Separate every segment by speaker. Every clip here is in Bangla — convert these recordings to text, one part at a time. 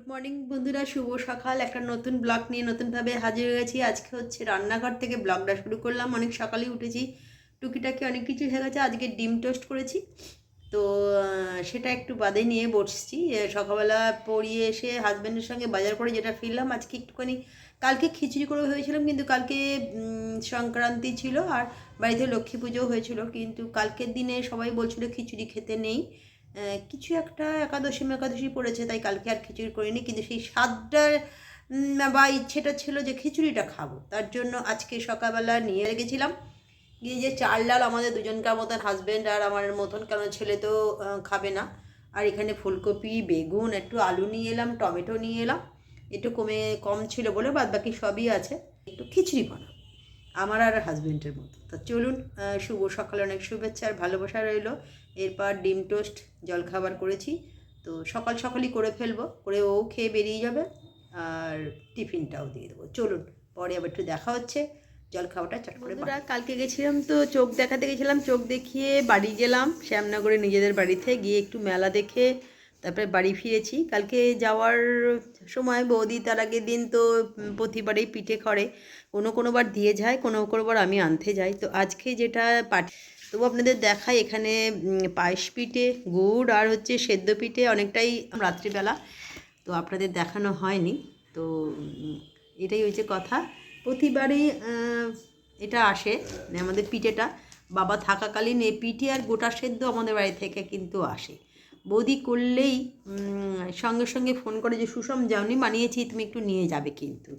Speaker 1: মর্নিং বন্ধুরা, শুভ সকাল। একটা নতুন ব্লগ নিয়ে নতুনভাবে হাজির হয়ে গেছি। আজকে হচ্ছে রান্নাঘর থেকে ব্লগটা শুরু করলাম। অনেক সকালেই উঠেছি, টুকিটাকি অনেক কিছু হয়ে গেছে। আজকে ডিম টোস্ট করেছি, তো সেটা একটু বাদে নিয়ে বসছি। সকালবেলা পড়িয়ে এসে হাজব্যান্ডের সঙ্গে বাজার করে যেটা ফিরলাম, আজকে একটুখানি কালকে খিচুড়ি করে হয়েছিলাম, কিন্তু কালকে সংক্রান্তি ছিল আর বাড়িতে লক্ষ্মী পুজোও হয়েছিল, কিন্তু কালকের দিনে সবাই বলছিল খিচুড়ি খেতে নেই। কিছু একটা একাদশী পড়েছে, তাই কালকে আর খিচুড়ি করিনি, কিন্তু সেই স্বাদটার বা ইচ্ছেটা ছিল যে খিচুড়িটা খাবো। তার জন্য আজকে সকালবেলা নিয়ে গেছিলাম। গিয়ে যে চাল ডাল আমাদের দুজনকার মতন, হাজব্যান্ড আর আমার মতন, কারণ ছেলে তো খাবে না। আর এখানে ফুলকপি, বেগুন, একটু আলু নিয়ে এলাম, টমেটো নিয়ে এলাম। একটু কম ছিল বলে বাদ বাকি সবই আছে। একটু খিচুড়ি বানাবো আমার আর হাজব্যান্ডের মতো। তো চলুন, শুভ সকালে অনেক শুভেচ্ছা আর ভালোবাসা রইলো। এরপর ডিম টোস্ট জলখাবার করেছি, তো সকাল সকালই করে ফেলবো, করে ও খেয়ে বেরিয়ে যাবে আর টিফিনটাও দিয়ে দেবো। চলুন, পরে আবার একটু দেখা হচ্ছে। জলখাবারটা চট করে। কালকে গেছিলাম, তো চোখ দেখাতে গেছিলাম, চোখ দেখিয়ে বাড়ি গেলাম শ্যামনগরে নিজেদের বাড়িতে গিয়ে একটু মেলা দেখে তারপরে বাড়ি ফিরেছি। কালকে যাওয়ার সময় বৌদি তার আগের দিন তো প্রতিবারেই পিঠে করে, কোনো বার দিয়ে যায়, কোনো বার আমি আনতে যাই। তো আজকে যেটা তবু আপনাদের দেখাই, এখানে পায়েস পিঠে, গুড় আর হচ্ছে সেদ্ধ পিঠে অনেকটাই রাত্রিবেলা, তো আপনাদের দেখানো হয়নি। তো এটাই হচ্ছে কথা, প্রতিবারই এটা আসে আমাদের পিঠেটা। বাবা থাকাকালীন এই পিঠে আর গোটা সেদ্ধ আমাদের বাড়ি থেকে কিন্তু আসে। বৌদি করলেই সঙ্গে সঙ্গে ফোন করে যে সুষম যাওনি, বানিয়েছি, তুমি একটু নিয়ে যাবে কিন্তু।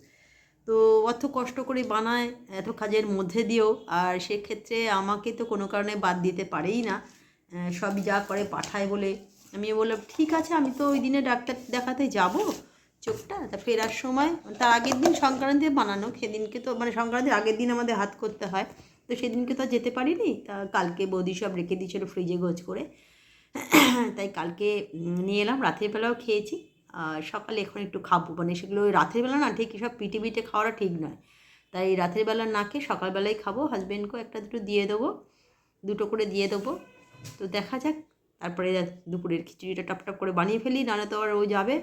Speaker 1: তো অত কষ্ট করে বানায় এত কাজের মধ্যে দিয়েও, আর সেক্ষেত্রে আমাকে তো কোনো কারণে বাদ দিতে পারেই না। সবই যা করে পাঠায় বলে আমি বললাম ঠিক আছে, আমি তো ওই দিনে ডাক্তার দেখাতে যাব চোখটা, তা ফেরার সময়, তার আগের দিন সংক্রান্তি বানানো, সেদিনকে তো মানে সংক্রান্তির আগের দিন আমাদের হাত করতে হয়, তো সেদিনকে তো যেতে পারিনি। তা কালকে বৌদি সব রেখে দিয়েছিল ফ্রিজে গোছ করে, তাই কালকে নিয়ে এলাম। রাতের বেলাও খেয়েছি, সকালে এখন একটু খাবো, মানে সেগুলো ওই রাতের বেলা না, ঠিক সব পিঠে পিঠে খাওয়াটা ঠিক নয়, তাই রাতের বেলা না খেয়ে সকালবেলায় খাবো। হাজব্যান্ডকেও একটা দুটো দিয়ে দেবো, দুটো করে দিয়ে দেবো। তো দেখা যাক, তারপরে দুপুরের খিচুড়িটা টপ করে বানিয়ে ফেলি, নাহলে তো আর ও যাবে।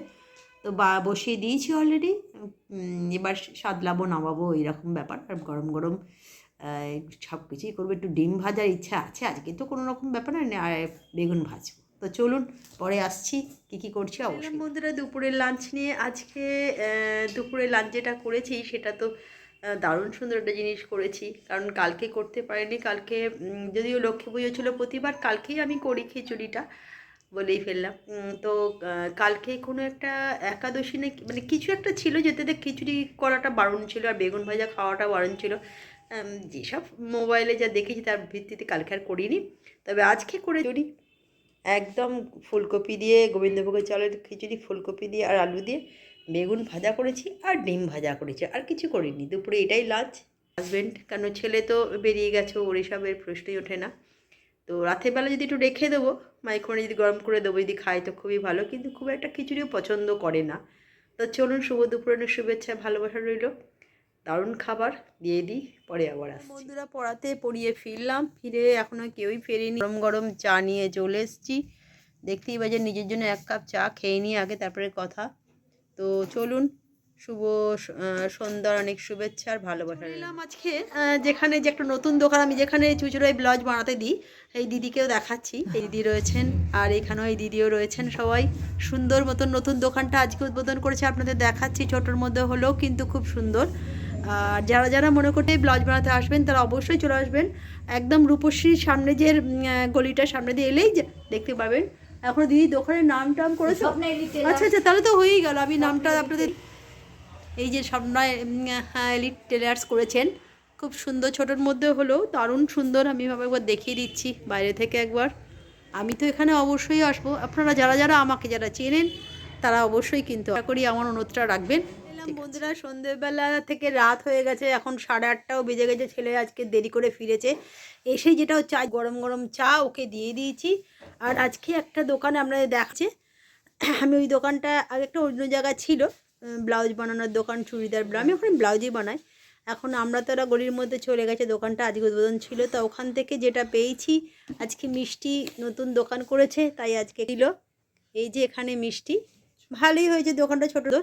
Speaker 1: তো বসিয়ে দিয়েছি অলরেডি, এবার সাদলাবো নামাবো এইরকম ব্যাপার। আর গরম গরম সব কিছুই করবো। একটু ডিম ভাজার ইচ্ছা আছে আজকে, তো কোনো রকম ব্যাপার না, আর বেগুন ভাজবো। তো চলুন, পরে আসছি কী করছি অবশ্যই। বন্ধুরা, দুপুরের লাঞ্চ নিয়ে আজকে দুপুরের লাঞ্চ যেটা করেছি সেটা তো দারুণ সুন্দর একটা জিনিস করেছি, কারণ কালকে করতে পারিনি। কালকে যদিও লক্ষ্মী পুজো ছিল, প্রতিবার কালকেই আমি করি খিচুড়িটা, বলেই ফেললাম। তো কালকে কোনো একটা একাদশী না মানে কিছু একটা ছিল, যেটাতে খিচুড়ি করাটা বারণ ছিল আর বেগুন ভাজা খাওয়াটা বারণ ছিল। যেসব মোবাইলে যা দেখেছি তার ভিত্তিতে কালকে আর করিনি, তবে আজকে করে করি। একদম ফুলকপি দিয়ে, গোবিন্দভোগের চালের খিচুড়ি, ফুলকপি দিয়ে আর আলু দিয়ে, বেগুন ভাজা করেছি আর ডিম ভাজা করেছি, আর কিছু করিনি। দুপুরে এটাই লাঞ্চ। হাজব্যান্ড, কেন ছেলে তো বেরিয়ে গেছে, ওর এসবের প্রশ্নই ওঠে না। তো রাতের বেলা যদি একটু রেখে দেবো, মাইক্রোওভেনে যদি গরম করে দেবো, যদি খায় তো খুবই ভালো, কিন্তু খুব একটা খিচুড়িও পছন্দ করে না। তো চলুন, শুভ দুপুরের শুভেচ্ছা ভালোবাসা রইল। দারুণ খাবার দিয়ে দিই, পরে আবার আসছি। বন্ধুরা, পড়িয়ে ফিরলাম, ফিরে এখনও কেউই ফেরেনি। গরম গরম চা নিয়ে চলে এসেছি। দেখতেই বাজে, নিজের জন্য এক কাপ চা খেয়ে নিই আগে, তারপরে কথা। তো চলুন, শুভ সন্ধ্যার অনেক শুভেচ্ছা আর ভালোবাসা। এলাম আজকে যেখানে যে একটা নতুন দোকান, আমি যেখানে চুচুড়ায় ব্লাউজ বানাতে দিই, এই দিদিকেও দেখাচ্ছি। এই দিদি রয়েছেন আর এখানেও এই দিদিও রয়েছেন, সবাই সুন্দর মতন নতুন দোকানটা আজকে উদ্বোধন করেছে। আপনাদের দেখাচ্ছি, ছোটোর মধ্যে হলেও কিন্তু খুব সুন্দর। আর যারা যারা মনে করতে ব্লাউজ বানাতে আসবেন তারা অবশ্যই চলে আসবেন। একদম রূপশ্রীর সামনে যে গলিটার সামনে দিয়ে এলেই দেখতে পাবেন। এখন দিদি দোকানের নাম টাম করেছে। আচ্ছা আচ্ছা, তাহলে তো হয়েই গেল। আমি নামটা আপনাদের, এই যে স্বপ্নয় এলিট টেলার্স করেছেন, খুব সুন্দর, ছোটোর মধ্যে হলেও দারুণ সুন্দর। আমি একবার দেখিয়ে দিচ্ছি বাইরে থেকে একবার। আমি তো এখানে অবশ্যই আসবো, আপনারা যারা যারা আমাকে যারা চেনেন তারা অবশ্যই কিন্তু আশা করি আমার অনুরোধটা রাখবেন। বন্ধুরা, সন্ধ্যেবেলা থেকে রাত হয়ে গেছে, এখন 8:30টাও বেজে গেছে। ছেলে আজকে দেরি করে ফিরেছে, এসেই যেটা হচ্ছে গরম গরম চা ওকে দিয়ে দিয়েছি। আর আজকে একটা দোকানে আপনাদের দেখছে, আমি ওই দোকানটা আগে একটা অন্য জায়গায় ছিল, ব্লাউজ বানানোর দোকান, চুড়িদার ব্লাউজ, আমি ওখানে ব্লাউজই বানাই। এখন আমরা তো ওরা গলির মধ্যে চলে গেছে, দোকানটা আজকে উদ্বোধন ছিল, তো ওখান থেকে যেটা পেয়েছি। আজকে মিষ্টি নতুন দোকান করেছে, তাই আজকে দিল। এই যে এখানে মিষ্টি, ভালোই হয়েছে দোকানটা ছোটো।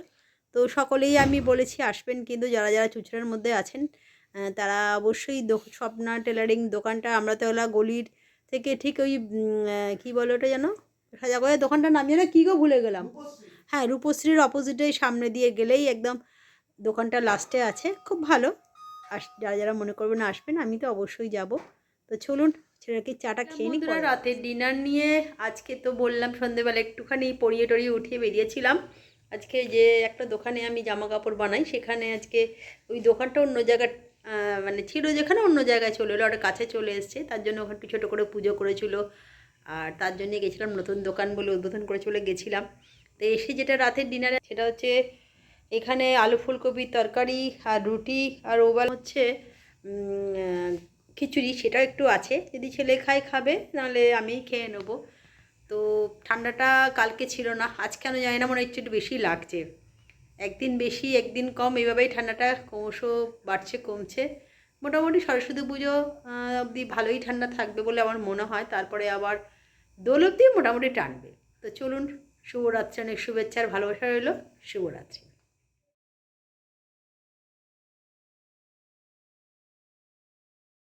Speaker 1: তো সকলেই আমি বলেছি আসবেন, কিন্তু যারা যারা চুঁচুড়ার মধ্যে আছেন তারা অবশ্যই স্বপ্না টেলারিং দোকানটা আমরাতলা গলির থেকে ঠিক ওই কী বলে ওটা যেন, সাজাগোয়া দোকানটার নাম যেন কী গো ভুলে গেলাম। হ্যাঁ, রূপশ্রীর অপোজিটে সামনে দিয়ে গেলেই একদম দোকানটা লাস্টে আছে, খুব ভালো। যারা যারা মনে করবেন আসবেন, আমি তো অবশ্যই যাব। তো চলুন ছেলেকে চাটা খেয়ে নিই। রাতের ডিনার নিয়ে আজকে তো বললাম সন্ধেবেলা একটুখানি পরিয়ে টরিয়ে উঠিয়ে বেরিয়েছিলাম। আজকে যে একটা দোকানে আমি জামা কাপড় বানাই, সেখানে আজকে ওই দোকানটা অন্য জায়গায় মানে ছিল যেখানে, অন্য জায়গায় চলে এলো, ওটা কাছে চলে এসছে, তার জন্য ওখানে একটু ছোটো করে পুজো করেছিল, আর তার জন্যে গেছিলাম, নতুন দোকান বলে উদ্বোধন করে চলে গেছিলাম। তো এসে যেটা রাতের ডিনারে সেটা হচ্ছে এখানে আলু ফুলকপির তরকারি আর রুটি, আর ওবেলা হচ্ছে খিচুড়ি, সেটাও একটু আছে, যদি ছেলে খায় খাবে, নাহলে আমি খেয়ে নেবো। তো ঠান্ডাটা কালকে ছিল না, আজ কেন জানি না মনে হচ্ছে একটু বেশি লাগছে, একদিন বেশি একদিন কম, এইভাবেই ঠান্ডাটা ক্রমশ বাড়ছে কমছে। মোটামুটি সরস্বতী পুজো অবধি ভালোই ঠান্ডা থাকবে বলে আমার মনে হয়, তারপরে আবার দোল অবধি মোটামুটি টানবে। তো চলুন, শুভরাত্রি, অনেক শুভেচ্ছা আর ভালোবাসা রইল, শুভরাত্রি।